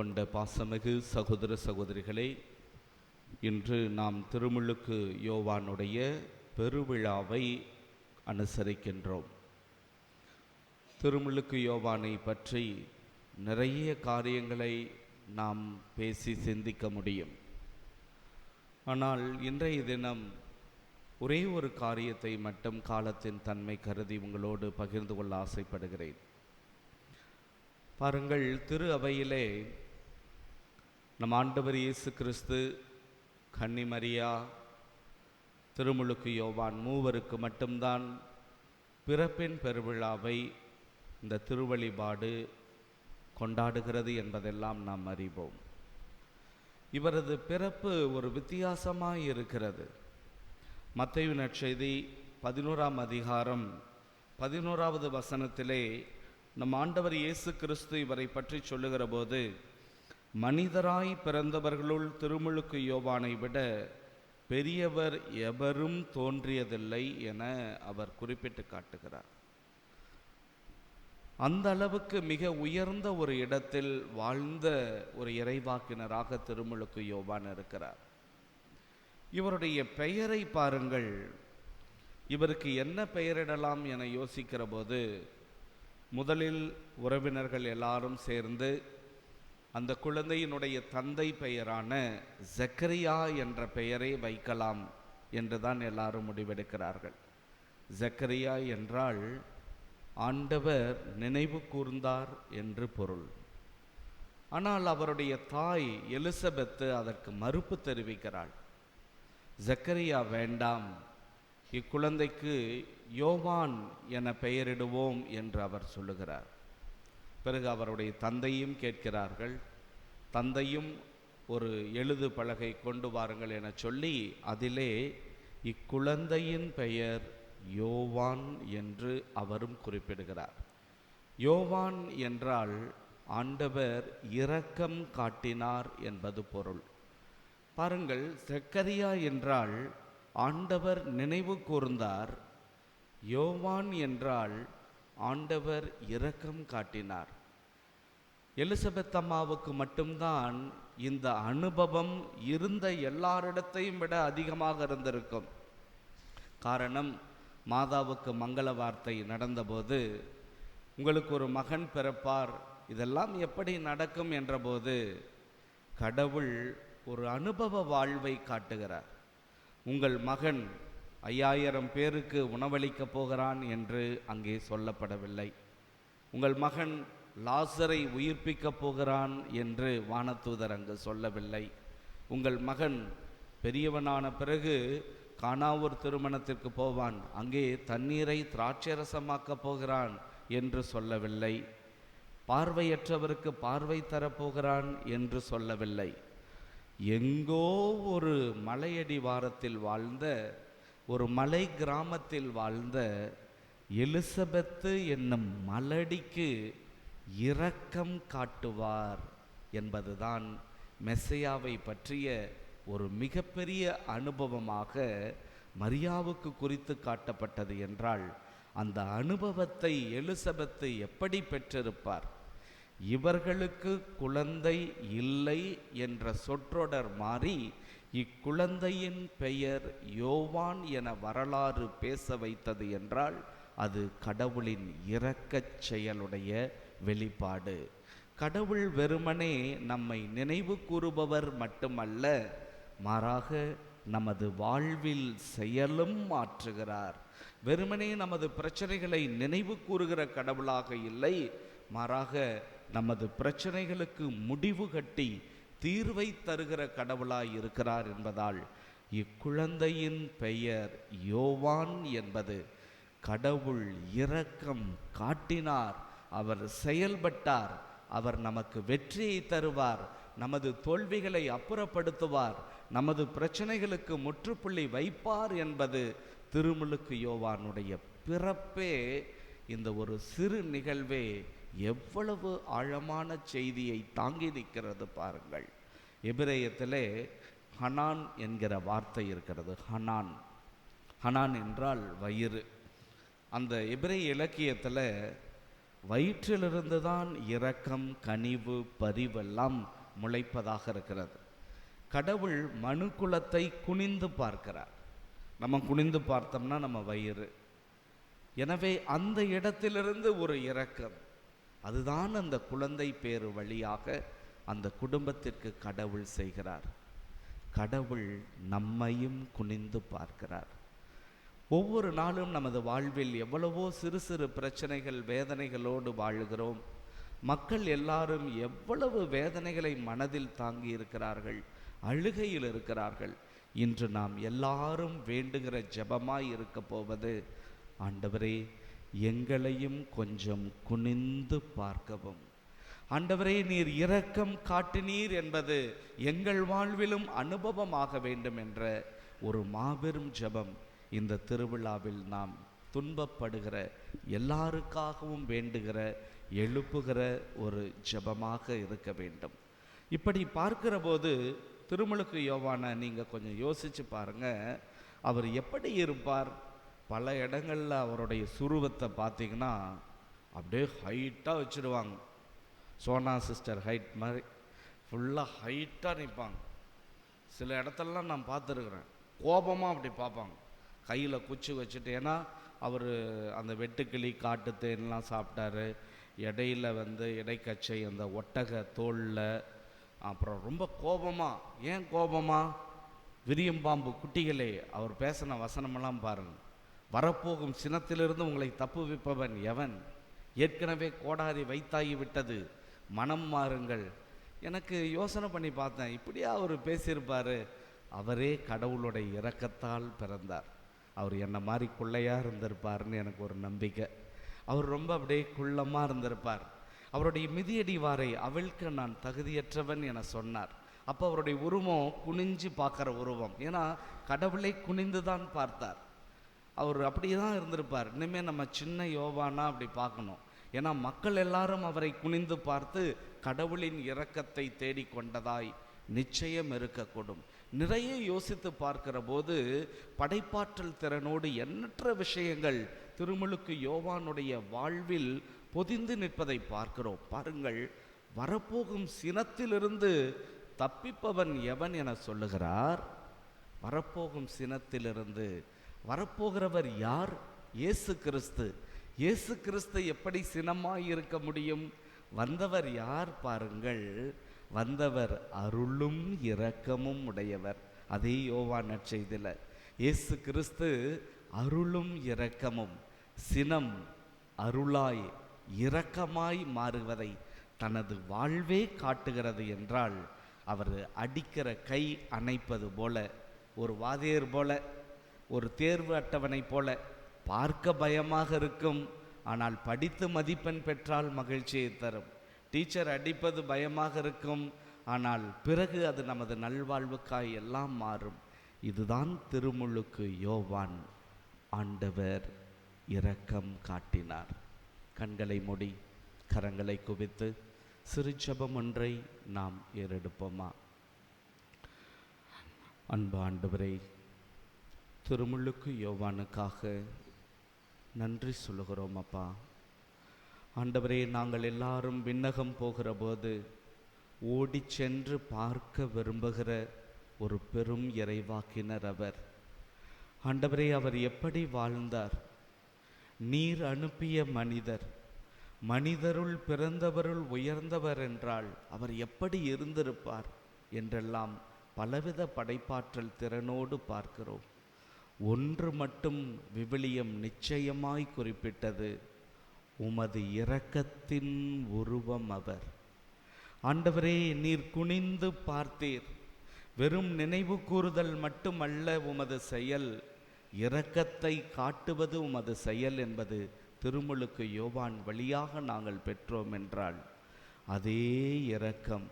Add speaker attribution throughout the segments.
Speaker 1: கொண்ட பாசமிகு சகோதர சகோதரிகளே, இன்று நாம் திருமுழுக்கு யோவானுடைய பெருவிழாவை அனுசரிக்கின்றோம். திருமுழுக்கு யோவானை பற்றி நிறைய காரியங்களை நாம் பேசி சிந்திக்க முடியும். ஆனால் இன்றைய தினம் ஒரே ஒரு காரியத்தை மட்டும் காலத்தின் தன்மை கருதி உங்களோடு பகிர்ந்து கொள்ள ஆசைப்படுகிறேன். பாருங்கள், திரு அவையிலே நம் ஆண்டவர் இயேசு கிறிஸ்து, கன்னி மரியா, திருமுழுக்கு யோவான் மூவருக்கு மட்டும்தான் பிறப்பின் பெருவிழாவை இந்த திருவழிபாடு கொண்டாடுகிறது என்பதெல்லாம் நாம் அறிவோம். இவரது பிறப்பு ஒரு வித்தியாசமாய் இருக்கிறது. மத்தேயு நற்செய்தி 11ஆம் அதிகாரம் 11வது வசனத்திலே நம் ஆண்டவர் இயேசு கிறிஸ்து இவரை பற்றி சொல்லுகிற போது, மனிதராய் பிறந்தவர்களுள் திருமுழுக்கு யோவானை விட பெரியவர் எவரும் தோன்றியதில்லை என அவர் குறிப்பிட்டு காட்டுகிறார். அந்த அளவுக்கு மிக உயர்ந்த ஒரு இடத்தில் வாழ்ந்த ஒரு இறைவாக்கினராக திருமுழுக்கு யோவான் இருக்கிறார். இவருடைய பெயரை பாருங்கள். இவருக்கு என்ன பெயரிடலாம் என யோசிக்கிற போது, முதலில் உறவினர்கள் எல்லாரும் சேர்ந்து அந்த குழந்தையினுடைய தந்தை பெயரான ஜக்கரியா என்ற பெயரை வைக்கலாம் என்றுதான் எல்லாரும் முடிவெடுக்கிறார்கள். ஜக்கரியா என்றால் ஆண்டவர் நினைவு கூர்ந்தார் என்று பொருள். ஆனால் அவருடைய தாய் எலிசபெத்து அதற்கு மறுப்பு தெரிவிக்கிறாள். ஜக்கரியா வேண்டாம், இக்குழந்தைக்கு யோவான் என பெயரிடுவோம் என்று அவர் சொல்லுகிறார். பிறகு அவருடைய தந்தையும் கேட்கிறார்கள். தந்தையும் ஒரு எழுது பலகை கொண்டு வாருங்கள் என சொல்லி அதிலே இக்குழந்தையின் பெயர் யோவான் என்று அவரும் குறிப்பிடுகிறார். யோவான் என்றால் ஆண்டவர் இரக்கம் காட்டினார் என்பது பொருள். பாருங்கள், சக்கரியா என்றால் ஆண்டவர் நினைவு கூர்ந்தார், யோவான் என்றால் ஆண்டவர் இரக்கம் காட்டினார். எலிசபெத் அம்மாவுக்கு மட்டும்தான் இந்த அனுபவம் இருந்த எல்லாரிடத்தையும் விட அதிகமாக இருந்திருக்கும். காரணம், மாதாவுக்கு மங்கள வார்த்தை நடந்தபோது, உங்களுக்கு ஒரு மகன் பிறப்பார், இதெல்லாம் எப்படி நடக்கும் என்றபோது கடவுள் ஒரு அனுபவ வாழ்வை காட்டுகிறார். உங்கள் மகன் 5000 பேருக்கு உணவளிக்கப் போகிறான் என்று அங்கே சொல்லப்படவில்லை. உங்கள் மகன் லாசரை உயிர்ப்பிக்கப் போகிறான் என்று வானதூதர் அங்கு சொல்லவில்லை. உங்கள் மகன் பெரியவனான பிறகு கானாவூர் திருமணத்திற்கு போவான், அங்கே தண்ணீரை திராட்சரசமாக்கப் போகிறான் என்று சொல்லவில்லை. பார்வையற்றவருக்கு பார்வை தரப்போகிறான் என்று சொல்லவில்லை. எங்கோ ஒரு மலையடிவாரத்தில் வாழ்ந்த, ஒரு மலை கிராமத்தில் வாழ்ந்த எலிசபெத்து என்னும் மலடிக்கு இரக்கம் காட்டுவார் என்பதுதான் மெஸ்ஸையாவை பற்றிய ஒரு மிகப்பெரிய அனுபவமாக மரியாவுக்கு குறித்து காட்டப்பட்டது என்றால், அந்த அனுபவத்தை எலிசபெத்து எப்படி பெற்றிருப்பார்? இவர்களுக்கு குழந்தை இல்லை என்ற சொற்றொடர் மாறி இக்குழந்தையின் பெயர் யோவான் என வரலாறு பேச வைத்தது என்றால் அது கடவுளின் இரக்கச் செயலுடைய வெளிப்பாடு. கடவுள் வெறுமனே நம்மை நினைவு கூறுபவர் மட்டுமல்ல, மாறாக நமது வாழ்வில் செயலும் மாற்றுகிறார். வெறுமனே நமது பிரச்சனைகளை நினைவு கூறுகிற கடவுளாக இல்லை, மாறாக நமது பிரச்சனைகளுக்கு முடிவு கட்டி தீர்வை தருகிற கடவுளாய் இருக்கிறார் என்பதால் இக்குழந்தையின் பெயர் யோவான் என்பது கடவுள் இரக்கம் காட்டினார், அவர் செயல்பட்டார், அவர் நமக்கு வெற்றியை தருவார், நமது தோல்விகளை அப்புறப்படுத்துவார், நமது பிரச்சனைகளுக்கு முற்றுப்புள்ளி வைப்பார் என்பது திருமுழுக்கு யோவானுடைய பிறப்பே. இந்த ஒரு சிறு நிகழ்வே எவ்வளவு ஆழமான செய்தியை தாங்கி நிற்கிறது பாருங்கள். எபிரேயத்திலே ஹனான் என்கிற வார்த்தை இருக்கிறது. ஹனான் என்றால் வயிறு. அந்த எபிரேய இலக்கியத்தில் வயிற்றிலிருந்து தான் இரக்கம், கனிவு, பரிவெல்லாம் முளைப்பதாக இருக்கிறது. கடவுள் மனுக்குலத்தை குனிந்து பார்க்கிறார். நம்ம குனிந்து பார்த்தோம்னா நம்ம வயிறு. எனவே அந்த இடத்திலிருந்து ஒரு இரக்கம், அதுதான் அந்த குழந்தை பேறு வழியாக அந்த குடும்பத்திற்கு கடவுள் செய்கிறார். கடவுள் நம்மையும் குனிந்து பார்க்கிறார். ஒவ்வொரு நாளும் நமது வாழ்வில் எவ்வளவோ சிறு சிறு பிரச்சனைகள், வேதனைகளோடு வாழுகிறோம். மக்கள் எல்லாரும் எவ்வளவு வேதனைகளை மனதில் தாங்கி இருக்கிறார்கள், அழுகையில் இருக்கிறார்கள். இன்று நாம் எல்லாரும் வேண்டுகிற ஜெபமாய் இருக்க போவது, ஆண்டவரே எங்களையும் கொஞ்சம் குனிந்து பார்க்கவும். ஆண்டவரே நீர் இரக்கம் காட்டினீர் என்பது எங்கள் வாழ்விலும் அனுபவமாக வேண்டும் என்ற ஒரு மாபெரும் ஜெபம் இந்த திருவிழாவில் நாம் துன்பப்படுகிற எல்லாருக்காகவும் வேண்டுகிற, எழுப்புகிற ஒரு ஜெபமாக இருக்க வேண்டும். இப்படி பார்க்கிற போது திருமுழுக்கு யோவானை நீங்கள் கொஞ்சம் யோசித்து பாருங்கள். அவர் எப்படி இருப்பார்? பல இடங்களில் அவருடைய சுருவத்தை பார்த்தீங்கன்னா அப்படியே ஹைட்டாக வச்சுருவாங்க. சோனா சிஸ்டர் ஹைட் மாதிரி ஃபுல்லாக ஹைட்டாக நிற்பாங்க. சில இடத்துலலாம் நான் பார்த்துருக்குறேன், கோபமாக அப்படி பார்ப்பாங்க, கையில் குச்சி வச்சுட்டு. ஏன்னா அவர் அந்த வெட்டுக்கிளி, காட்டு தேன்லாம் சாப்பிட்டாரு. இடையில இடைக்கச்சை அந்த ஒட்டக தோளில். அப்புறம் ரொம்ப கோபமாக. ஏன் கோபமாக? விரியம்பாம்பு குட்டிகளே, அவர் பேசின வசனமெல்லாம் பாருங்கள். வரப்போகும் சினத்திலிருந்து உங்களை தப்புவிப்பவன் எவன்? ஏற்கனவே கோடாரி வைத்தாகி விட்டது, மனம் மாறுங்கள். எனக்கு யோசனை பண்ணி பார்த்தேன், இப்படியா அவர் பேசியிருப்பார்? அவரே கடவுளுடைய இரக்கத்தால் பிறந்தார். அவர் என்ன மாதிரி குள்ளையாக இருந்திருப்பார்னு எனக்கு ஒரு நம்பிக்கை. அவர் ரொம்ப அப்படியே குள்ளமாக இருந்திருப்பார். அவருடைய மிதியடி வாரை அவிழ்க்க நான் தகுதியற்றவன் என சொன்னார். அப்போ அவருடைய உருவம் குனிஞ்சு பார்க்குற உருவம். ஏன்னா கடவுளை குனிந்து தான் பார்த்தார். அவர் அப்படியே தான் இருந்திருப்பார். இனிமேல் நம்ம சின்ன யோவானா அப்படி பார்க்கணும். ஏன்னா மக்கள் எல்லாரும் அவரை குனிந்து பார்த்து கடவுளின் இரக்கத்தை தேடிக்கொண்டதாய் நிச்சயம் இருக்கக்கூடும். நிறைய யோசித்து பார்க்கிற போது படைப்பாற்றல் திறனோடு எண்ணற்ற விஷயங்கள் திருமுழுக்கு யோவானுடைய வாழ்வில் பொதிந்து நிற்பதை பார்க்கிறோம். பாருங்கள், வரப்போகும் சினத்திலிருந்து தப்பிப்பவன் எவன் என சொல்லுகிறார். வரப்போகும் சினத்திலிருந்து வரப்போகிறவர் யார்? இயேசு கிறிஸ்து. இயேசு கிறிஸ்து எப்படி சினமாய் இருக்க முடியும்? வந்தவர் யார் பாருங்கள், வந்தவர் அருளும் இரக்கமும் உடையவர். அதே யோவான் நற்செய்தியில் இயேசு கிறிஸ்து அருளும் இரக்கமும், சினம் அருளாய் இரக்கமாய் மாறுவதை தனது வாழ்வே காட்டுகிறது என்றால், அவர் அடிக்கிற கை அணைப்பது போல, ஒரு வாதியர் போல, ஒரு தேர்வு அட்டவணை போல பார்க்க பயமாக இருக்கும். ஆனால் படித்து மதிப்பெண் பெற்றால் மகிழ்ச்சியை தரும். டீச்சர் அடிப்பது பயமாக இருக்கும், ஆனால் பிறகு அது நமது நல்வாழ்வுக்காய் எல்லாம் மாறும். இதுதான் திருமுழுக்கு யோவான். ஆண்டவர் இரக்கம் காட்டினார். கண்களை மூடி கரங்களை குவித்து சிறு ஜெபம் ஒன்றை நாம் ஏறெடுப்போமா? அன்பு ஆண்டவரே, திருமுழுக்கு யோவானுக்காக நன்றி சொல்லுகிறோம் அப்பா. ஆண்டவரே, நாங்கள் எல்லாரும் விண்ணகம் போகிற போது ஓடி சென்று பார்க்க விரும்புகிற ஒரு பெரும் இறைவாக்கினர் அவர். ஆண்டவரே, அவர் எப்படி வாழ்ந்தார்? நீர் அனுப்பிய மனிதர், மனிதருள் பிறந்தவருள் உயர்ந்தவர் என்றால் அவர் எப்படி இருந்திருப்பார் என்றெல்லாம் பலவித படைப்பாற்றல் திறனோடு பார்க்கிறோம். ஒன்று மட்டும் விவிலியம் நிச்சயமாய் குறிப்பிட்டது, உமது இரக்கத்தின் உருவம் அவர். ஆண்டவரே, நீர் குனிந்து பார்த்தீர். வெறும் நினைவு கூறுதல் மட்டுமல்ல உமது செயல், இரக்கத்தை காட்டுவது உமது செயல் என்பது திருமுழுக்கு யோவான் வழியாக நாங்கள் பெற்றோம் என்றால், அதே இரக்கம்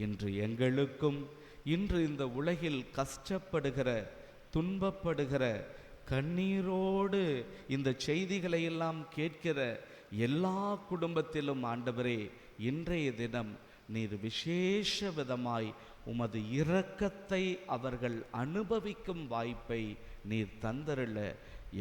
Speaker 1: இன்று எங்களுக்கும், இன்று இந்த உலகில் கஷ்டப்படுகிற, துன்பப்படுகிற, கண்ணீரோடு இந்த செய்திகளை எல்லாம் கேட்கிற எல்லா குடும்பத்திலும் ஆண்டவரே, இன்றைய தினம் நீர் விசேஷ விதமாய் உமது இரக்கத்தை அவர்கள் அனுபவிக்கும் வாய்ப்பை நீர் தந்தருள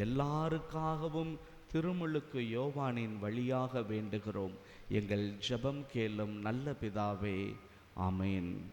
Speaker 1: எல்லாருக்காகவும் திருமுழுக்கு யோவானின் வழியாக வேண்டுகிறோம். எங்கள் ஜெபம் கேளும் நல்ல பிதாவே. ஆமென்.